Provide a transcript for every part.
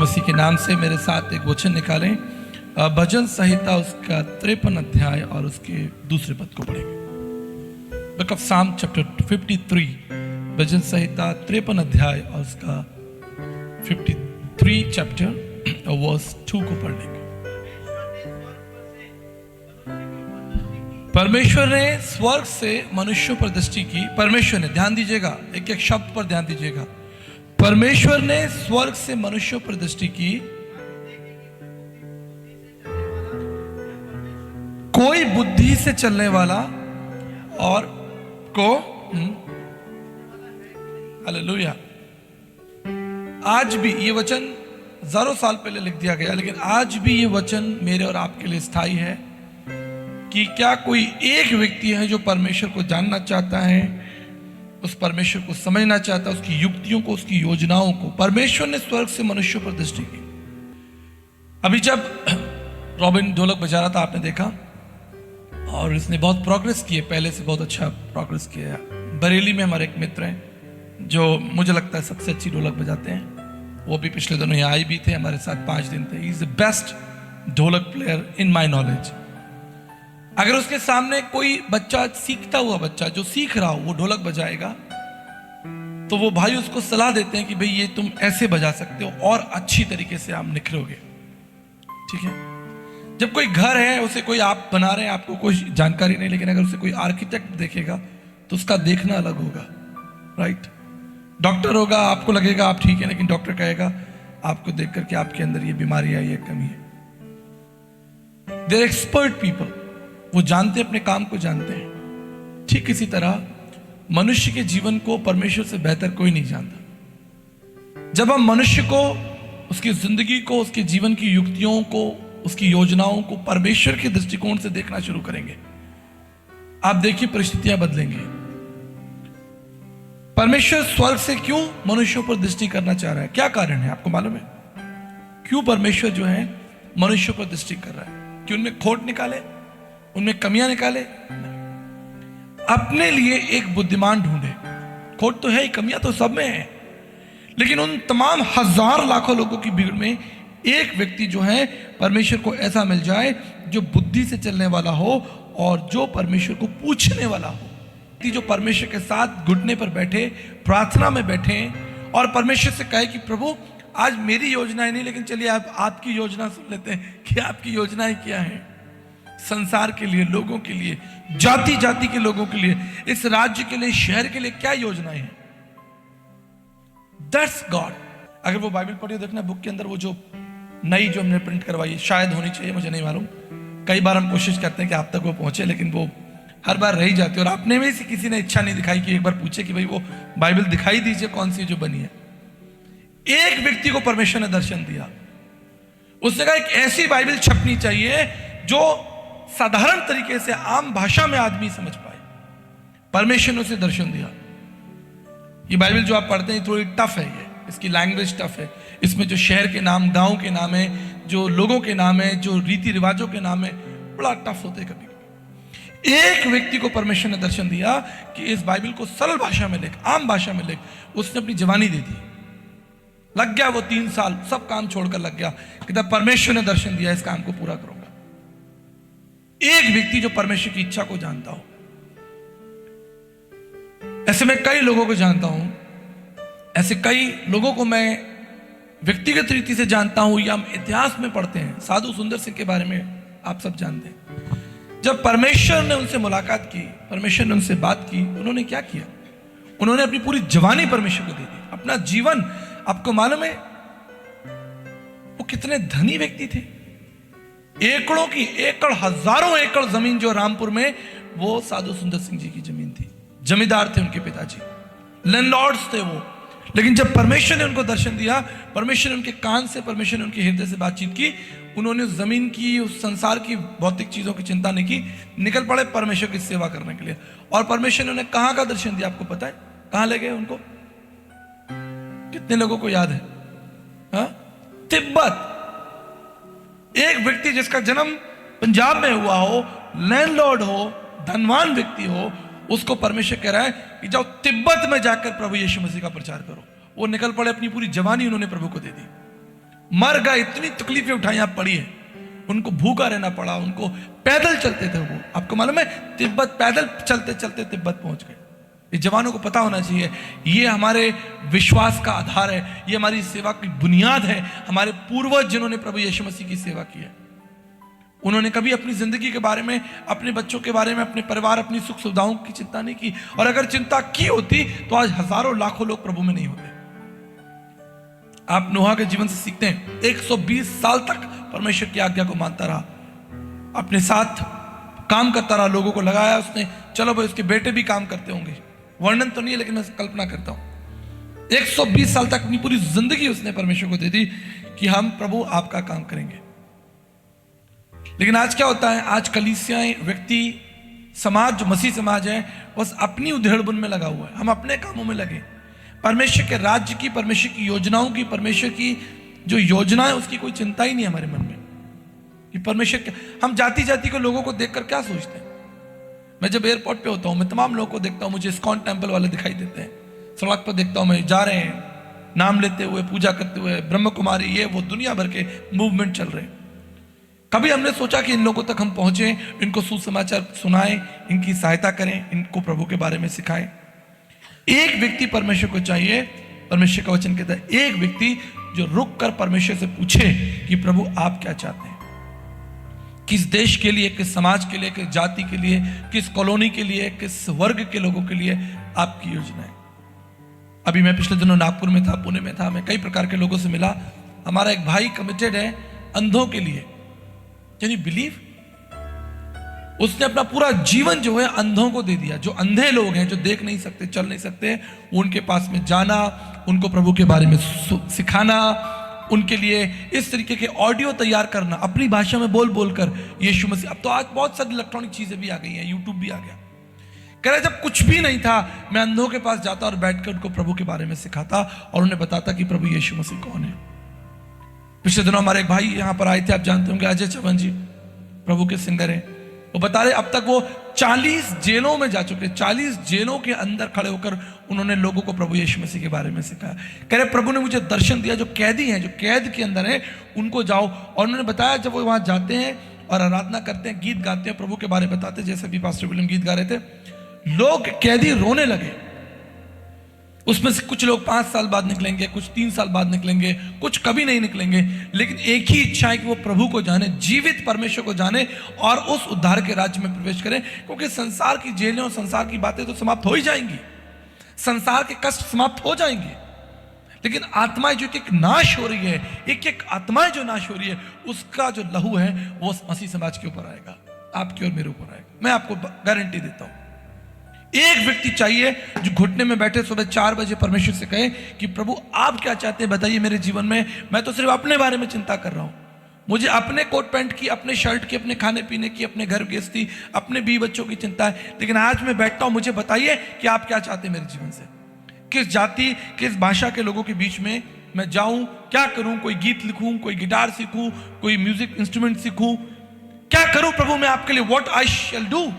मसीह के नाम से मेरे साथ एक वचन निकालें। भजन संहिता उसका 53 अध्याय और उसके दूसरे पद को पढ़ेंगे। बुक ऑफ साम चैप्टर 53, भजन संहिता 53 अध्याय और उसका 53 चैप्टर वर्स 2 को पढ़ लेंगे। परमेश्वर ने स्वर्ग से मनुष्यों पर दृष्टि की। परमेश्वर ने, ध्यान दीजिएगा, एक एक शब्द पर ध्यान दीजिएगा। परमेश्वर ने स्वर्ग से मनुष्यों पर दृष्टि की, कोई बुद्धि से चलने वाला और को हालेलुया। आज भी ये वचन हजारों साल पहले लिख दिया गया, लेकिन आज भी ये वचन मेरे और आपके लिए स्थायी है कि क्या कोई एक व्यक्ति है जो परमेश्वर को जानना चाहता है, उस परमेश्वर को समझना चाहता है, उसकी युक्तियों को, उसकी योजनाओं को। परमेश्वर ने स्वर्ग से मनुष्यों पर दृष्टि की। अभी जब रॉबिन ढोलक बजा रहा था, आपने देखा, और इसने बहुत प्रोग्रेस की है, पहले से बहुत अच्छा प्रोग्रेस किया है। बरेली में हमारे एक मित्र हैं जो मुझे लगता है सबसे अच्छी ढोलक बजाते हैं। वो भी पिछले दिनों यहाँ आए भी थे, हमारे साथ 5 दिन थे। ही इज द बेस्ट ढोलक प्लेयर इन माई नॉलेज। अगर उसके सामने कोई बच्चा, सीखता हुआ बच्चा जो सीख रहा हो, वो ढोलक बजाएगा, तो वो भाई उसको सलाह देते हैं कि भाई ये तुम ऐसे बजा सकते हो और अच्छी तरीके से आप निखरोगे। ठीक है। जब कोई घर है, उसे कोई आप बना रहे हैं, आपको कोई जानकारी नहीं, लेकिन अगर उसे कोई आर्किटेक्ट देखेगा तो उसका देखना अलग होगा, राइट। डॉक्टर होगा, आपको लगेगा आप ठीक है, लेकिन डॉक्टर कहेगा आपको देख करके आपके अंदर ये बीमारी है, ये कमी है। दे आर एक्सपर्ट पीपल, वो जानते, अपने काम को जानते हैं। ठीक इसी तरह मनुष्य के जीवन को परमेश्वर से बेहतर कोई नहीं जानता। जब हम मनुष्य को, उसकी जिंदगी को, उसके जीवन की युक्तियों को, उसकी योजनाओं को परमेश्वर के दृष्टिकोण से देखना शुरू करेंगे, आप देखिए परिस्थितियां बदलेंगी। परमेश्वर स्वर्ग से क्यों मनुष्यों पर दृष्टि करना चाह रहा है? क्या कारण है, आपको मालूम है? क्यों परमेश्वर जो है मनुष्यों पर दृष्टि कर रहा है? कि उनमें खोट निकाले, उनमें कमियां निकाले? अपने लिए एक बुद्धिमान ढूंढे। खोट तो है ही, कमियां तो सब में है, लेकिन उन तमाम हजार लाखों लोगों की भीड़ में एक व्यक्ति जो है परमेश्वर को ऐसा मिल जाए जो बुद्धि से चलने वाला हो और जो परमेश्वर को पूछने वाला हो, जो परमेश्वर के साथ घुटने पर बैठे, प्रार्थना में बैठे और परमेश्वर से कहे कि प्रभु आज मेरी योजनाएं नहीं, लेकिन चलिए आपकी योजना सुन लेते हैं कि आपकी योजनाएं क्या हैं संसार के लिए, लोगों के लिए, जाति जाति के लोगों के लिए, इस राज्य के लिए, शहर के लिए क्या योजनाएं हैं। That's God. अगर वो बाइबल पढ़िए, देखना बुक के अंदर वो जो नई जो हमने प्रिंट करवाई, शायद होनी चाहिए, मुझे नहीं मालूम। कई बार हम कोशिश करते हैं कि आप तक वो पहुंचे, लेकिन वो हर बार रह जाती है। और आपने में से किसी ने इच्छा नहीं दिखाई कि एक बार पूछे कि भाई वो बाइबल दिखाई दीजिए कौन सी जो बनी है। एक व्यक्ति को परमेश्वर ने दर्शन दिया, उसने कहा एक ऐसी बाइबल छपनी चाहिए जो साधारण तरीके से आम भाषा में आदमी समझ पाए। परमेश्वर ने उसे दर्शन दिया। ये बाइबल जो आप पढ़ते हैं थोड़ी टफ है, ये इसकी लैंग्वेज टफ है। इसमें जो शहर के नाम, गांव के नाम है, जो लोगों के नाम है, जो रीति रिवाजों के नाम है, बड़ा टफ होते हैं कभी कभी। एक व्यक्ति को परमेश्वर ने दर्शन दिया कि इस बाइबल को सरल भाषा में लिख, आम भाषा में लिख। उसने अपनी जवानी दे दी, लग गया वो 3 साल, सब काम छोड़कर लग गया कि तब परमेश्वर ने दर्शन दिया, इस काम को पूरा करूंगा। एक व्यक्ति जो परमेश्वर की इच्छा को जानता हो। ऐसे मैं कई लोगों को जानता हूं, ऐसे कई लोगों को मैं व्यक्तिगत रीति से जानता हूं, या हम इतिहास में पढ़ते हैं। साधु सुंदर सिंह के बारे में आप सब जानते हैं। जब परमेश्वर ने उनसे मुलाकात की, परमेश्वर ने उनसे बात की, उन्होंने क्या किया? उन्होंने अपनी पूरी जवानी परमेश्वर को दे दी, अपना जीवन। आपको मालूम है वो कितने धनी व्यक्ति थे? एकड़ों की एकड़, हजारों एकड़ जमीन जो रामपुर में, वो साधु सुंदर सिंह जी की जमीन थी। जमींदार थे उनके पिताजी, लैंडलॉर्ड्स थे वो। लेकिन जब परमेश्वर ने उनको दर्शन दिया, परमेश्वर ने उनके कान से, परमेश्वर ने उनके हृदय से बातचीत की, उन्होंने उस जमीन की, उस संसार की भौतिक चीजों की चिंता नहीं की, निकल पड़े परमेश्वर की सेवा करने के लिए। और परमेश्वर ने उन्हें कहां का दर्शन दिया, आपको पता है? कहां ले गए उनको? कितने लोगों को याद है? तिब्बत। एक व्यक्ति जिसका जन्म पंजाब में हुआ हो, लैंडलॉर्ड हो, धनवान व्यक्ति हो, उसको परमेश्वर कह रहा है कि जाओ तिब्बत में जाकर प्रभु यीशु मसीह का प्रचार करो। वो निकल पड़े, अपनी पूरी जवानी उन्होंने प्रभु को दे दी। मर गए, इतनी तकलीफें उठाई, आप पढ़िए, उनको भूखा रहना पड़ा, उनको पैदल चलते थे वो, आपको मालूम है, तिब्बत पैदल चलते चलते तिब्बत पहुंच गए। ये जवानों को पता होना चाहिए, ये हमारे विश्वास का आधार है, ये हमारी सेवा की बुनियाद है। हमारे पूर्वज जिन्होंने प्रभु यीशु मसीह की सेवा की है, उन्होंने कभी अपनी जिंदगी के बारे में, अपने बच्चों के बारे में, अपने परिवार, अपनी सुख सुविधाओं की चिंता नहीं की। और अगर चिंता की होती तो आज हजारों लाखों लोग प्रभु में नहीं होते। आप नोहा के जीवन से सीखते हैं, 120 साल तक परमेश्वर की आज्ञा को मानता रहा, अपने साथ काम करता रहा, लोगों को लगाया उसने। चलो भाई, उसके बेटे भी काम करते होंगे, वर्णन तो नहीं है लेकिन मैं कल्पना करता हूं। 120 साल तक अपनी पूरी जिंदगी उसने परमेश्वर को दे दी कि हम प्रभु आपका काम करेंगे। लेकिन आज क्या होता है, आज कलीसियाएं, व्यक्ति, समाज, जो मसीह समाज है, बस अपनी उधेड़बुन में लगा हुआ है। हम अपने कामों में लगे, परमेश्वर के राज्य की, परमेश्वर की योजनाओं की, परमेश्वर की जो योजना है उसकी कोई चिंता ही नहीं हमारे मन में कि परमेश्वर। हम जाति जाति को लोगों को देखकर क्या सोचते हैं। मैं जब एयरपोर्ट पे होता हूं, मैं तमाम लोगों को देखता हूं, मुझे इस्कॉन टेम्पल वाले दिखाई देते हैं, सड़क पर देखता हूं मैं, जा रहे हैं नाम लेते हुए, पूजा करते हुए, ब्रह्म कुमारी, ये वो दुनिया भर के मूवमेंट चल रहे हैं। कभी हमने सोचा कि इन लोगों तक हम पहुंचे, इनको सुसमाचार सुनाएं, इनकी सहायता करें, इनको प्रभु के बारे में सिखाएं। एक व्यक्ति परमेश्वर को चाहिए, परमेश्वर का वचन कहता है, एक व्यक्ति जो रुक कर परमेश्वर से पूछे कि प्रभु आप क्या चाहते हैं, किस देश के लिए, किस समाज के लिए, किस जाति के लिए, किस कॉलोनी के लिए, किस वर्ग के लोगों के लिए आपकी योजना है। अभी मैं पिछले दिनों नागपुर में था, पुणे में था, मैं कई प्रकार के लोगों से मिला। हमारा एक भाई कमिटेड है अंधों के लिए, कैन यू बिलीव, उसने अपना पूरा जीवन जो है अंधों को दे दिया। जो अंधे लोग हैं, जो देख नहीं सकते, चल नहीं सकते, उनके पास में जाना, उनको प्रभु के बारे में सिखाना, उनके लिए इस तरीके के ऑडियो तैयार करना, अपनी भाषा में बोल बोल कर यीशु मसीह। अब तो आज बहुत सारी इलेक्ट्रॉनिक चीजें भी आ गई हैं, यूट्यूब भी आ गया। कह रहे जब कुछ भी नहीं था, मैं अंधों के पास जाता और बैठकर उनको प्रभु के बारे में सिखाता और उन्हें बताता कि प्रभु यीशु मसीह कौन है। पिछले दिनों हमारे एक भाई यहाँ पर आए थे, आप जानते होंगे, अजय चवन जी, प्रभु के सिंगर हैं। वो बता रहे अब तक वो 40 जेलों में जा चुके, 40 जेलों के अंदर खड़े होकर उन्होंने लोगों को प्रभु यीशु मसीह के बारे में सिखाया। कह रहे प्रभु ने मुझे दर्शन दिया, जो कैदी हैं, जो कैद के अंदर हैं, उनको जाओ। और उन्होंने बताया जब वो वहां जाते हैं और आराधना करते हैं, गीत गाते हैं, प्रभु के बारे में बताते हैं, जैसे भी पास्टर विलियम गीत गा रहे थे, लोग कैदी रोने लगे। उसमें से कुछ लोग 5 साल बाद निकलेंगे, कुछ 3 साल बाद निकलेंगे, कुछ कभी नहीं निकलेंगे, लेकिन एक ही इच्छा है कि वो प्रभु को जाने, जीवित परमेश्वर को जाने और उस उद्धार के राज्य में प्रवेश करें। क्योंकि संसार की जेलें और संसार की बातें तो समाप्त हो ही जाएंगी, संसार के कष्ट समाप्त हो जाएंगे, लेकिन आत्माएं जो एक नाश हो रही है, एक एक आत्माएं जो नाश हो रही है, उसका जो लहू है वो मसीह समाज के ऊपर आएगा, आपके और मेरे ऊपर आएगा। मैं आपको गारंटी देता हूं। एक व्यक्ति चाहिए जो घुटने में बैठे सुबह 4 बजे परमेश्वर से कहे कि प्रभु आप क्या चाहते हैं, बताइए मेरे जीवन में। मैं तो सिर्फ अपने बारे में चिंता कर रहा हूं, मुझे अपने कोट पैंट की, अपने शर्ट की, अपने खाने पीने की, अपने घर गृहस्थी, अपने बीवी बच्चों की चिंता है, लेकिन आज मैं बैठता हूं, मुझे बताइए कि आप क्या चाहते हैं मेरे जीवन से। किस जाति, किस भाषा के लोगों के बीच में मैं जाऊं, क्या करूं, कोई गीत लिखूं, कोई गिटार सीखूं, कोई म्यूजिक इंस्ट्रूमेंट सीखूं, क्या करूं प्रभु मैं आपके लिए, व्हाट आई शैल डू,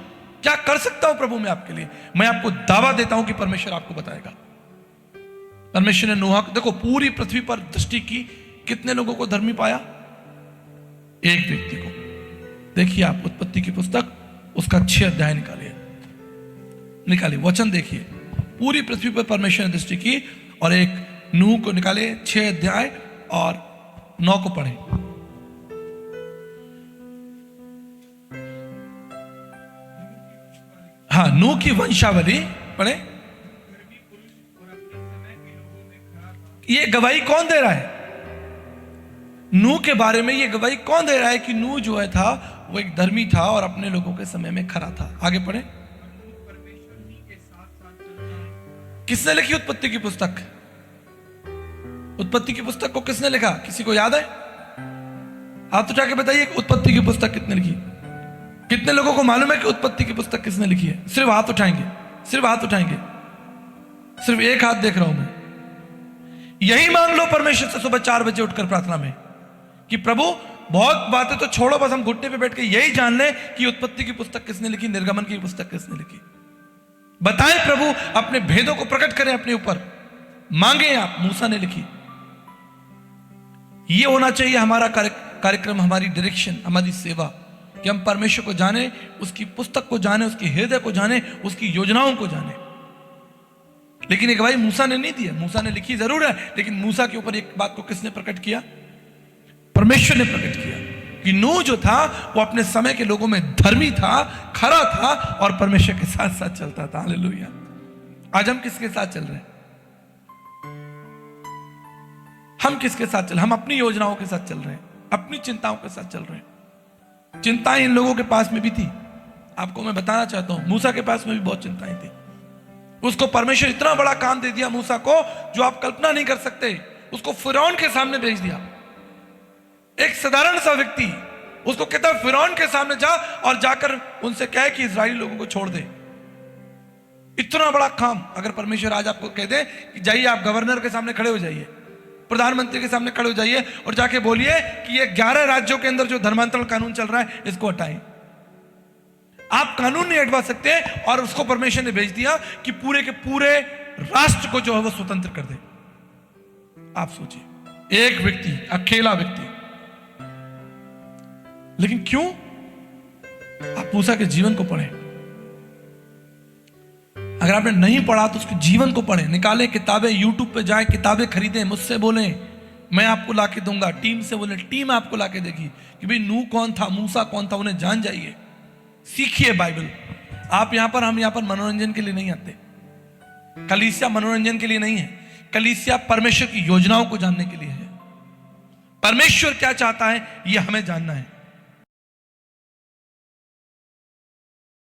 क्या कर सकता हूं प्रभु मैं आपके लिए। मैं आपको दावा देता हूं कि परमेश्वर आपको बताएगा। परमेश्वर ने नोहा, देखो पूरी पृथ्वी पर दृष्टि की, कितने लोगों को धर्मी पाया, एक व्यक्ति को। देखिए आप उत्पत्ति की पुस्तक, उसका 6 अध्याय निकालिए, वचन देखिए, पूरी पृथ्वी पर परमेश्वर ने दृष्टि की और एक नूह को निकाले, 6 अध्याय और 9 को पढ़े। हाँ, नूह की वंशावली पढ़े। ये गवाही कौन दे रहा है नूह के बारे में? ये गवाही कौन दे रहा है कि नूह जो है था वो एक धर्मी था और अपने लोगों के समय में खरा था। आगे पढ़े। किसने लिखी उत्पत्ति की पुस्तक? उत्पत्ति की पुस्तक को किसने लिखा, किसी को याद है? हाथ उठा के बताइए उत्पत्ति की पुस्तक किसने लिखी। कितने लोगों को मालूम है कि उत्पत्ति की पुस्तक किसने लिखी है? सिर्फ हाथ उठाएंगे, सिर्फ हाथ उठाएंगे, सिर्फ एक हाथ देख रहा हूं मैं। यही मांग लो परमेश्वर से सुबह 4 बजे उठकर प्रार्थना में कि प्रभु बहुत बातें तो छोड़ो, बस हम घुटने पे बैठ के यही जान लें कि उत्पत्ति की पुस्तक किसने लिखी, निर्गमन की पुस्तक किसने लिखी। बताएं प्रभु, अपने भेदों को प्रकट करें अपने ऊपर। मांगे आप, मूसा ने लिखी। ये होना चाहिए हमारा कार्यक्रम, हमारी डायरेक्शन, हमारी सेवा, कि हम परमेश्वर को जाने, उसकी पुस्तक को जाने, उसके हृदय को जाने, उसकी योजनाओं को जाने। लेकिन एक भाई मूसा ने नहीं दिया। मूसा ने लिखी जरूर है, लेकिन मूसा के ऊपर एक बात को किसने प्रकट किया? परमेश्वर ने प्रकट किया कि नूह जो था वो अपने समय के लोगों में धर्मी था, खरा था और परमेश्वर के साथ साथ चलता था। हालेलुया। आज हम किसके साथ चल रहे हैं? हम किसके साथ चल? हम अपनी योजनाओं के साथ चल रहे हैं, अपनी चिंताओं के साथ चल रहे हैं। चिंताएं इन लोगों के पास में भी थी। आपको मैं बताना चाहता हूं, मूसा के पास में भी बहुत चिंताएं थी। उसको परमेश्वर इतना बड़ा काम दे दिया मूसा को, जो आप कल्पना नहीं कर सकते। उसको फिरौन के सामने भेज दिया। एक साधारण सा व्यक्ति, उसको कहता है फिरौन के सामने जा और जाकर उनसे कहे कि इजरायली लोगों को छोड़ दे। इतना बड़ा काम अगर परमेश्वर आज आपको कह दे कि जाइए आप गवर्नर के सामने खड़े हो जाइए, प्रधानमंत्री के सामने खड़े हो जाइए और जाके बोलिए कि ये 11 राज्यों के अंदर जो धर्मांतरण कानून चल रहा है इसको हटाएं। आप कानून नहीं हटवा सकते, और उसको परमेश्वर ने भेज दिया कि पूरे के पूरे राष्ट्र को जो है वो स्वतंत्र कर दे। आप सोचिए, एक व्यक्ति, अकेला व्यक्ति। लेकिन क्यों? आप मूसा के जीवन को पढ़ें। अगर आपने नहीं पढ़ा तो उसके जीवन को पढ़ें, निकालें किताबें, यूट्यूब पे जाएं, किताबें खरीदें, मुझसे बोलें, मैं आपको लाके दूंगा। टीम से बोले, टीम आपको लाके देगी कि भाई नूह कौन था, मूसा कौन था, उन्हें जान जाइए, सीखिए बाइबल। आप यहां पर, हम यहां पर मनोरंजन के लिए नहीं आते। कलीसिया मनोरंजन के लिए नहीं है, कलीसिया परमेश्वर की योजनाओं को जानने के लिए है। परमेश्वर क्या चाहता है ये हमें जानना है।